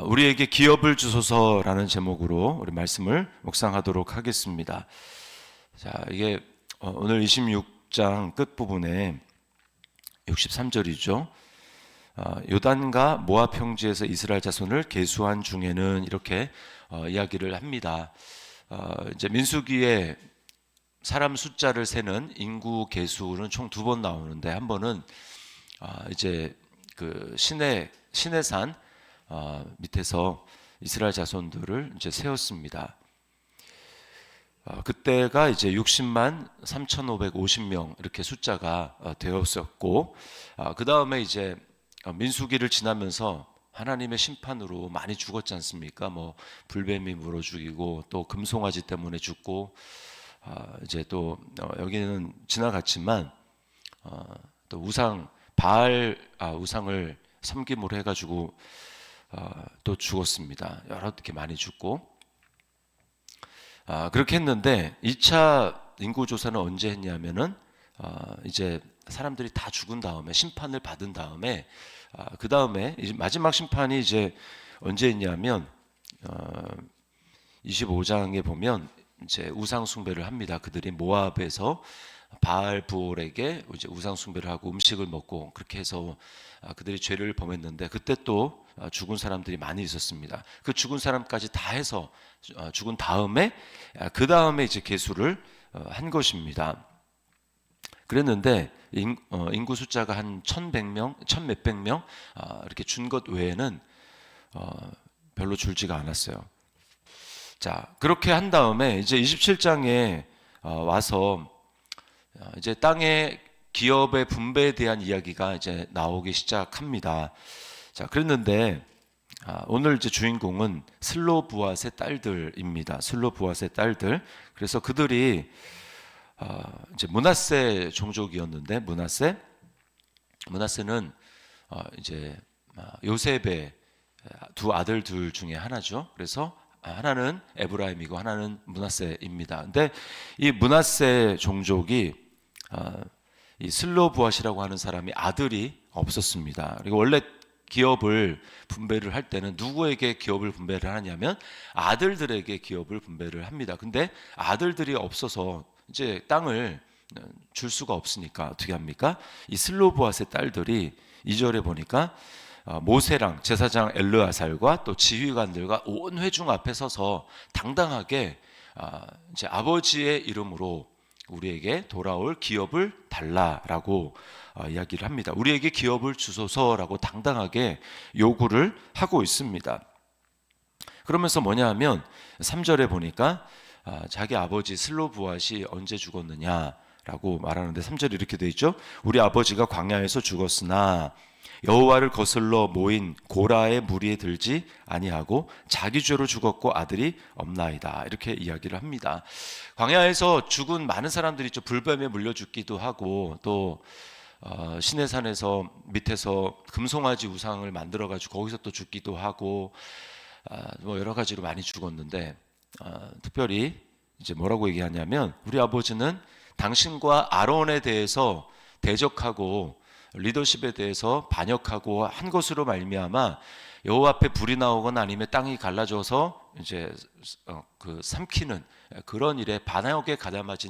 우리에게 기업을 주소서라는 제목으로 우리 말씀을 묵상하도록 하겠습니다. 자, 이게 오늘 26장 끝부분에 63절이죠. 요단과 모압 평지에서 이스라엘 자손을 계수한 중에는 이렇게 이야기를 합니다. 이제 민수기에 사람 숫자를 세는 인구 계수는 총 2번 나오는데 한 번은 이제 그 시내산 밑에서 이스라엘 자손들을 이제 세웠습니다. 그때가 이제 60만 3,550명 이렇게 숫자가 되었었고, 그 다음에 이제 민수기를 지나면서 하나님의 심판으로 많이 죽었지 않습니까? 뭐 불뱀이 물어 죽이고 또 금송아지 때문에 죽고, 이제 또 여기는 지나갔지만 또 바알 우상을 섬김으로 해가지고 또 죽었습니다. 여러 개 많이 죽고. 그렇게 했는데 2차 인구조사는 언제 했냐면은 이제 사람들이 다 죽은 다음에 심판을 받은 다음에 그 다음에 마지막 심판이 이제 언제 했냐면 25장에 보면 이제 우상 숭배를 합니다. 그들이 모압에서 바알 부올에게 이제 우상 숭배를 하고 음식을 먹고 그렇게 해서 그들이 죄를 범했는데 그때 또 죽은 사람들이 많이 있었습니다. 그 죽은 사람까지 다 해서 죽은 다음에 그 다음에 이제 계수를 한 것입니다. 그랬는데 인구 숫자가 한 1,100명, 1,몇백 명 이렇게 준 것 외에는 별로 줄지가 않았어요. 자, 그렇게 한 다음에 이제 27장에 와서 이제 땅의 기업의 분배에 대한 이야기가 이제 나오기 시작합니다. 자, 그랬는데 오늘 이제 주인공은 슬로브앗의 딸들입니다. 슬로브앗의 딸들. 그래서 그들이 이제 므낫세 종족이었는데 므낫세는 이제 요셉의 두 아들들 중에 하나죠. 그래서 하나는 에브라임이고 하나는 므낫세입니다. 근데 이 므낫세 종족이 이 슬로브앗이라고 하는 사람이 아들이 없었습니다. 그리고 원래 기업을 분배를 할 때는 누구에게 기업을 분배를 하냐면 아들들에게 기업을 분배를 합니다. 근데 아들들이 없어서 이제 땅을 줄 수가 없으니까 어떻게 합니까? 이 슬로브앗의 딸들이 2절에 보니까 모세랑 제사장 엘르아살과 또 지휘관들과 온 회중 앞에 서서 당당하게 이제 아버지의 이름으로 우리에게 돌아올 기업을 달라라고 이야기를 합니다. 우리에게 기업을 주소서라고 당당하게 요구를 하고 있습니다. 그러면서 뭐냐 하면 3절에 보니까 자기 아버지 슬로브앗이 언제 죽었느냐라고 말하는데 3절에 이렇게 되어 있죠. 우리 아버지가 광야에서 죽었으나 여호와를 거슬러 모인 고라의 무리에 들지 아니하고 자기 죄로 죽었고 아들이 없나이다. 이렇게 이야기를 합니다. 광야에서 죽은 많은 사람들이 있죠. 불뱀에 물려 죽기도 하고 또 시내산에서 밑에서 금송아지 우상을 만들어 가지고 거기서 또 죽기도 하고 뭐 여러 가지로 많이 죽었는데 특별히 이제 뭐라고 얘기하냐면 우리 아버지는 당신과 아론에 대해서 대적하고 리더십에 대해서 반역하고 한 것으로 말미암아 여호와 앞에 불이 나오거나 아니면 땅이 갈라져서 이제 그 삼키는 그런 일에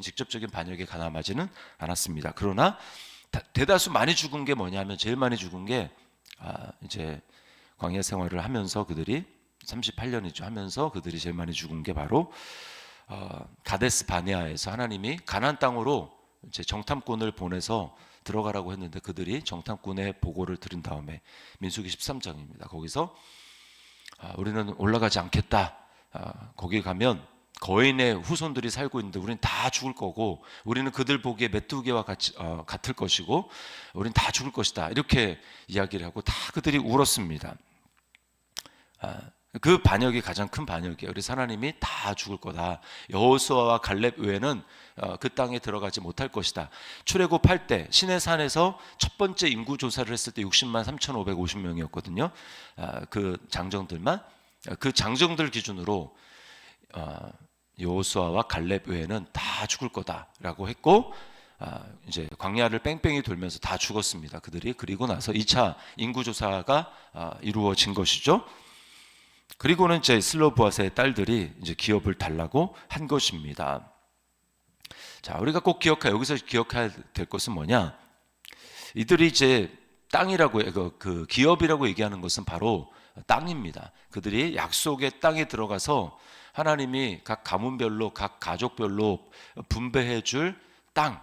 직접적인 반역에 가담하지는 않았습니다. 그러나 대다수 많이 죽은 게 뭐냐면 제일 많이 죽은 게 이제 광야 생활을 하면서 그들이 38년이죠. 하면서 그들이 제일 많이 죽은 게 바로 가데스 바네아에서 하나님이 가나안 땅으로 이제 정탐꾼을 보내서 들어가라고 했는데 그들이 정탐꾼의 보고를 들은 다음에 민수기 13장입니다. 거기서 우리는 올라가지 않겠다. 거기 가면 거인의 후손들이 살고 있는데 우리는 다 죽을 거고 우리는 그들 보기에 메뚜기와 같을 것이고 우리는 다 죽을 것이다. 이렇게 이야기를 하고 다 그들이 울었습니다. 그 반역이 가장 큰 반역이에요. 그래서 하나님이 다 죽을 거다. 여호수아와 갈렙 외에는 그 땅에 들어가지 못할 것이다. 출애굽할 때 시내산에서 첫 번째 인구 조사를 했을 때 60만 3,550명이었거든요. 그 장정들만 그 장정들 기준으로 여호수아와 갈렙 외에는 다 죽을 거다라고 했고 이제 광야를 뺑뺑이 돌면서 다 죽었습니다. 그들이. 그리고 나서 2차 인구 조사가 이루어진 것이죠. 그리고는 이제 슬로보아스의 딸들이 이제 기업을 달라고 한 것입니다. 자, 우리가 꼭 여기서 기억해야 될 것은 뭐냐? 이들이 이제 땅이라고 그 기업이라고 얘기하는 것은 바로 땅입니다. 그들이 약속의 땅에 들어가서 하나님이 각 가문별로 각 가족별로 분배해 줄 땅.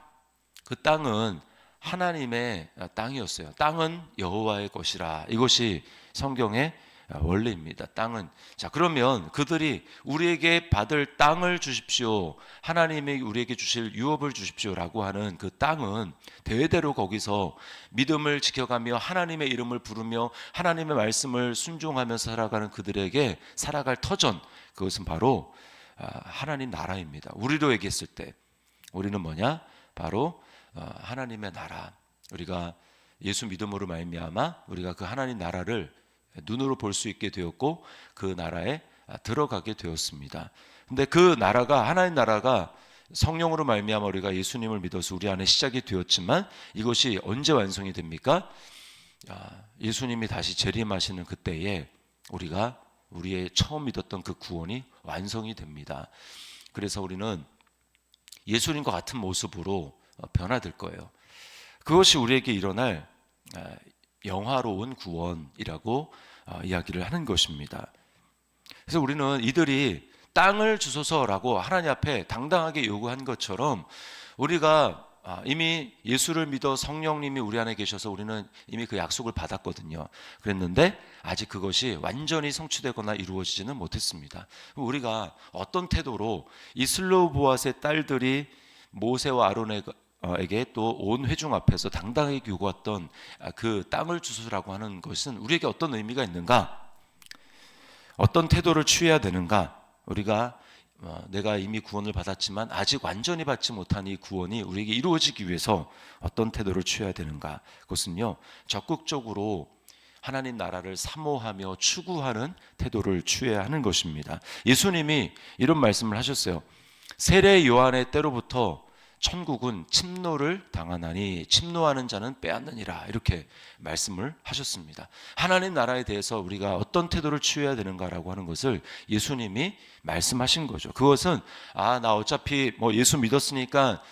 그 땅은 하나님의 땅이었어요. 땅은 여호와의 것이라. 이것이 성경의 원리입니다. 땅은. 자, 그러면 그들이 우리에게 받을 땅을 주십시오, 하나님이 우리에게 주실 유업을 주십시오라고 하는 그 땅은 대대로 거기서 믿음을 지켜가며 하나님의 이름을 부르며 하나님의 말씀을 순종하면서 살아가는 그들에게 살아갈 터전, 그것은 바로 하나님 나라입니다. 우리로 얘기했을 때 우리는 뭐냐? 바로 하나님의 나라. 우리가 예수 믿음으로 말미암아 우리가 그 하나님 나라를 눈으로 볼 수 있게 되었고 그 나라에 들어가게 되었습니다. 근데 그 나라가, 하나님 나라가 성령으로 말미암아 우리가 예수님을 믿어서 우리 안에 시작이 되었지만 이것이 언제 완성이 됩니까? 예수님이 다시 재림하시는 그때에 우리가 우리의 처음 믿었던 그 구원이 완성이 됩니다. 그래서 우리는 예수님과 같은 모습으로 변화될 거예요. 그것이 우리에게 일어날 영화로운 구원이라고 이야기를 하는 것입니다. 그래서 우리는 이들이 땅을 주소서라고 하나님 앞에 당당하게 요구한 것처럼 우리가 이미 예수를 믿어 성령님이 우리 안에 계셔서 우리는 이미 그 약속을 받았거든요. 그랬는데 아직 그것이 완전히 성취되거나 이루어지지는 못했습니다. 우리가 어떤 태도로 이 슬로보아스의 딸들이 모세와 아론에게 또 온 회중 앞에서 당당하게 요구했던 그 땅을 주소라고 하는 것은 우리에게 어떤 의미가 있는가? 어떤 태도를 취해야 되는가? 우리가 내가 이미 구원을 받았지만 아직 완전히 받지 못한 이 구원이 우리에게 이루어지기 위해서 어떤 태도를 취해야 되는가? 그것은요, 적극적으로 하나님 나라를 사모하며 추구하는 태도를 취해야 하는 것입니다. 예수님이 이런 말씀을 하셨어요. 세례 요한의 때로부터 천국은 침노를 당하나니 침노하는 자는 빼앗느니라, 이렇게 말씀을 하셨습니다. 하나님 나라에 대해서 우리가 어떤 태도를 취해야 되는가라고 하는 것을 예수님이 말씀하신 거죠. 그것은 나 어차피 예수 믿었으니까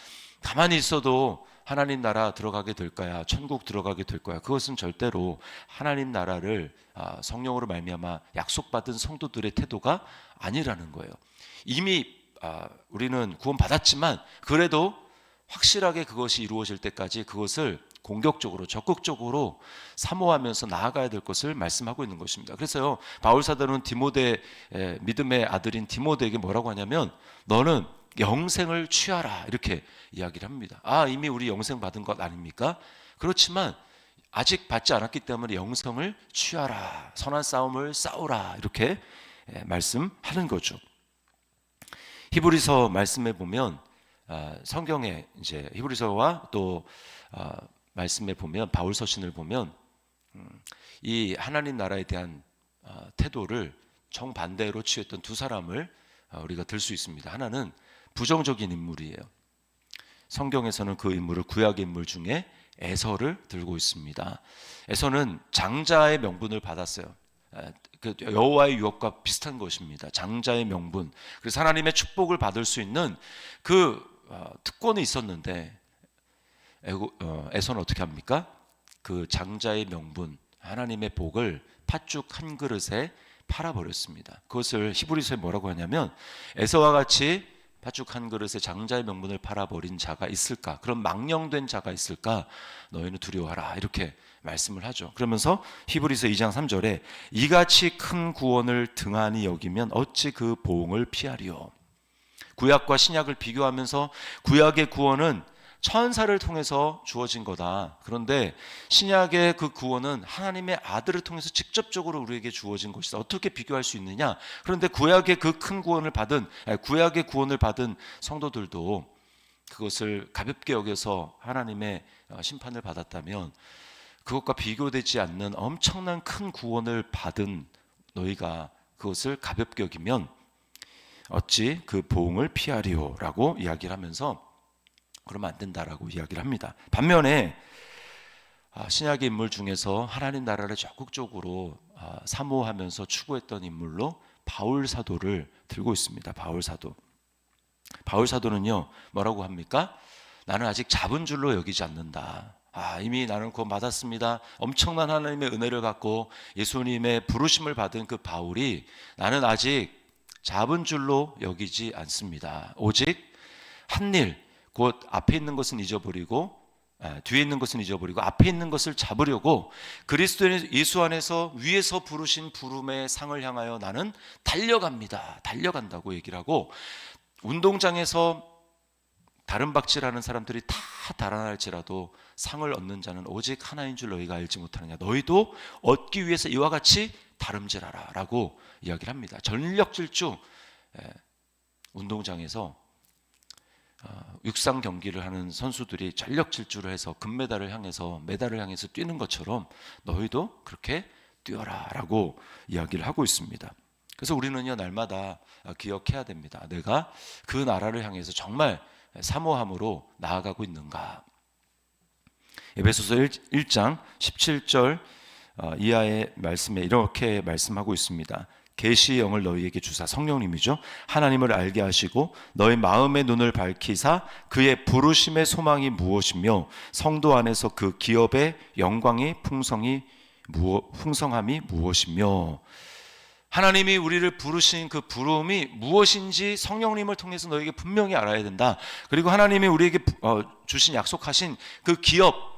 가만히 있어도 하나님 나라 들어가게 될 거야, 천국 들어가게 될 거야. 그것은 절대로 하나님 나라를 성령으로 말미암아 약속받은 성도들의 태도가 아니라는 거예요. 이미 우리는 구원 받았지만 그래도 확실하게 그것이 이루어질 때까지 그것을 공격적으로 적극적으로 사모하면서 나아가야 될 것을 말씀하고 있는 것입니다. 그래서요, 바울 사도는 믿음의 아들인 디모데에게 뭐라고 하냐면 너는 영생을 취하라, 이렇게 이야기를 합니다. 이미 우리 영생 받은 것 아닙니까? 그렇지만 아직 받지 않았기 때문에 영생을 취하라, 선한 싸움을 싸우라, 이렇게 말씀하는 거죠. 히브리서 말씀에 보면 성경에 이제 히브리서와 또 말씀에 보면 바울 서신을 보면 이 하나님 나라에 대한 태도를 정반대로 취했던 두 사람을 우리가 들 수 있습니다. 하나는 부정적인 인물이에요. 성경에서는 그 인물을 구약의 인물 중에 에서를 들고 있습니다. 에서는 장자의 명분을 받았어요. 그 여호와의 유업과 비슷한 것입니다. 장자의 명분. 그래서 하나님의 축복을 받을 수 있는 그 특권이 있었는데 에서는 어떻게 합니까? 그 장자의 명분, 하나님의 복을 팥죽 한 그릇에 팔아버렸습니다. 그것을 히브리서에 뭐라고 하냐면 에서와 같이 팥죽 한 그릇에 장자의 명분을 팔아버린 자가 있을까? 그런 망령된 자가 있을까? 너희는 두려워하라, 이렇게 말씀을 하죠. 그러면서 히브리서 2장 3절에 이같이 큰 구원을 등한히 여기면 어찌 그 보응을 피하리요. 구약과 신약을 비교하면서 구약의 구원은 천사를 통해서 주어진 거다. 그런데 신약의 그 구원은 하나님의 아들을 통해서 직접적으로 우리에게 주어진 것이다. 어떻게 비교할 수 있느냐? 그런데 구약의 그 큰 구원을 받은 성도들도 그것을 가볍게 여겨서 하나님의 심판을 받았다면 그것과 비교되지 않는 엄청난 큰 구원을 받은 너희가 그것을 가볍게 여기면 어찌 그 보응을 피하리오라고 이야기를 하면서 그러면 안 된다라고 이야기를 합니다. 반면에 신약의 인물 중에서 하나님 나라를 적극적으로 사모하면서 추구했던 인물로 바울 사도를 들고 있습니다. 바울 사도. 바울 사도는요, 뭐라고 합니까? 나는 아직 잡은 줄로 여기지 않는다. 이미 나는 구원 받았습니다. 엄청난 하나님의 은혜를 받고 예수님의 부르심을 받은 그 바울이 나는 아직 잡은 줄로 여기지 않습니다. 오직 한 일, 곧 앞에 있는 것은 잊어버리고 뒤에 있는 것은 잊어버리고 앞에 있는 것을 잡으려고 그리스도 예수 안에서 위에서 부르신 부름의 상을 향하여 나는 달려갑니다. 달려간다고 얘기를 하고, 운동장에서 다른 박질하는 사람들이 다 달아날지라도 상을 얻는 자는 오직 하나인 줄 너희가 알지 못하느냐. 너희도 얻기 위해서 이와 같이 다름질하라 라고 이야기를 합니다. 전력 질주, 운동장에서 육상 경기를 하는 선수들이 전력 질주를 해서 금메달을 향해서 메달을 향해서 뛰는 것처럼 너희도 그렇게 뛰어라 라고 이야기를 하고 있습니다. 그래서 우리는요, 날마다 기억해야 됩니다. 내가 그 나라를 향해서 정말 사모함으로 나아가고 있는가. 에베소서 1장 17절 이하의 말씀에 이렇게 말씀하고 있습니다. 계시의 영을 너희에게 주사, 성령님이죠. 하나님을 알게 하시고 너희 마음의 눈을 밝히사 그의 부르심의 소망이 무엇이며 성도 안에서 그 기업의 영광이 풍성함이 무엇이며. 하나님이 우리를 부르신 그 부름이 무엇인지 성령님을 통해서 너에게 분명히 알아야 된다. 그리고 하나님이 우리에게 주신 약속하신 그 기업,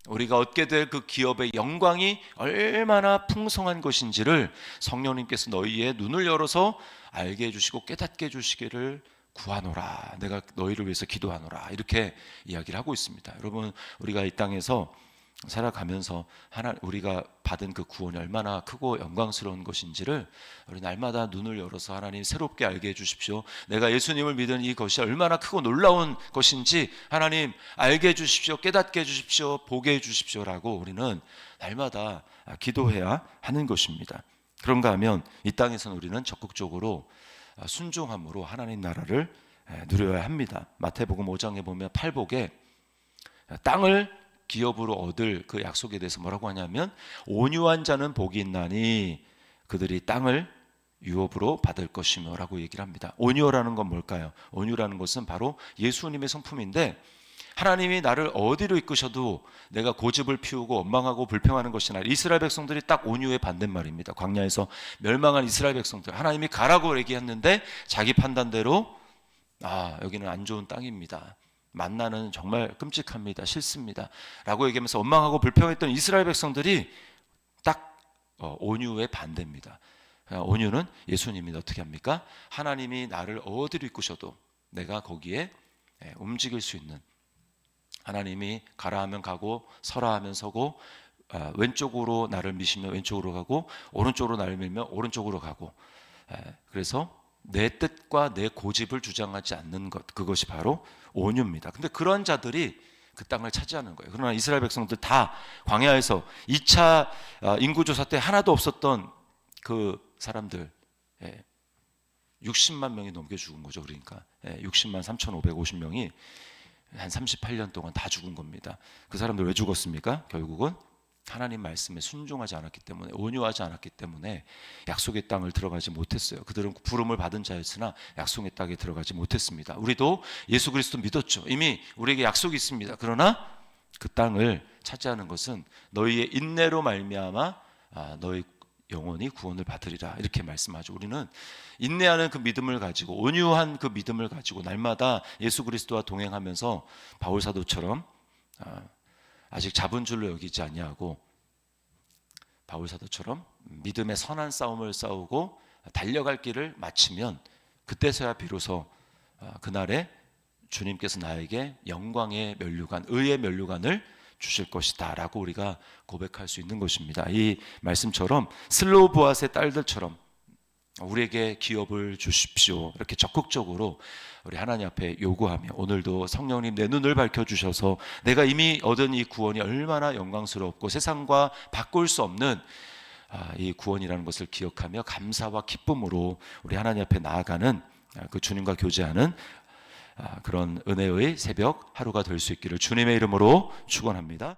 우리가 얻게 될 그 기업의 영광이 얼마나 풍성한 것인지를 성령님께서 너희의 눈을 열어서 알게 해주시고 깨닫게 해주시기를 구하노라. 내가 너희를 위해서 기도하노라. 이렇게 이야기를 하고 있습니다. 여러분, 우리가 이 땅에서 살아가면서 우리가 받은 그 구원이 얼마나 크고 영광스러운 것인지를 우리 날마다 눈을 열어서 하나님 새롭게 알게 해주십시오. 내가 예수님을 믿은 이것이 얼마나 크고 놀라운 것인지 하나님 알게 해주십시오. 깨닫게 해주십시오. 보게 해주십시오라고 우리는 날마다 기도해야 하는 것입니다. 그런가 하면 이 땅에서는 우리는 적극적으로 순종함으로 하나님 나라를 누려야 합니다. 마태복음 5장에 보면 팔복에 땅을 기업으로 얻을 그 약속에 대해서 뭐라고 하냐면 온유한 자는 복이 있나니 그들이 땅을 유업으로 받을 것이며 라고 얘기를 합니다. 온유라는 건 뭘까요? 온유라는 것은 바로 예수님의 성품인데, 하나님이 나를 어디로 이끄셔도 내가 고집을 피우고 원망하고 불평하는 것이 아니라, 이스라엘 백성들이 딱 온유의 반대말입니다. 광야에서 멸망한 이스라엘 백성들, 하나님이 가라고 얘기했는데 자기 판단대로 여기는 안 좋은 땅입니다, 만나는 정말 끔찍합니다, 싫습니다 라고 얘기하면서 원망하고 불평했던 이스라엘 백성들이 딱 온유의 반대입니다. 온유는 예수님이 어떻게 합니까? 하나님이 나를 어디로 이끄셔도 내가 거기에 움직일 수 있는, 하나님이 가라 하면 가고 서라 하면 서고 왼쪽으로 나를 미시면 왼쪽으로 가고 오른쪽으로 나를 밀면 오른쪽으로 가고, 그래서 내 뜻과 내 고집을 주장하지 않는 것, 그것이 바로 온유입니다. 근데 그런 자들이 그 땅을 차지하는 거예요. 그러나 이스라엘 백성들 다 광야에서 2차 인구조사 때 하나도 없었던 그 사람들 60만 명이 넘게 죽은 거죠. 그러니까 60만 3,550명이 한 38년 동안 다 죽은 겁니다. 그 사람들 왜 죽었습니까? 결국은 하나님 말씀에 순종하지 않았기 때문에, 온유하지 않았기 때문에 약속의 땅을 들어가지 못했어요. 그들은 부름을 받은 자였으나 약속의 땅에 들어가지 못했습니다. 우리도 예수 그리스도 믿었죠. 이미 우리에게 약속이 있습니다. 그러나 그 땅을 차지하는 것은 너희의 인내로 말미암아 너희 영혼이 구원을 받으리라, 이렇게 말씀하죠. 우리는 인내하는 그 믿음을 가지고, 온유한 그 믿음을 가지고 날마다 예수 그리스도와 동행하면서 바울 사도처럼 아직 잡은 줄로 여기지 아니하고 바울 사도처럼 믿음의 선한 싸움을 싸우고 달려갈 길을 마치면 그때서야 비로소 그날에 주님께서 나에게 영광의 면류관, 의의 면류관을 주실 것이다 라고 우리가 고백할 수 있는 것입니다. 이 말씀처럼 슬로보앗의 딸들처럼 우리에게 기업을 주십시오, 이렇게 적극적으로 우리 하나님 앞에 요구하며, 오늘도 성령님 내 눈을 밝혀주셔서 내가 이미 얻은 이 구원이 얼마나 영광스럽고 세상과 바꿀 수 없는 이 구원이라는 것을 기억하며 감사와 기쁨으로 우리 하나님 앞에 나아가는, 그 주님과 교제하는 그런 은혜의 새벽 하루가 될 수 있기를 주님의 이름으로 축원합니다.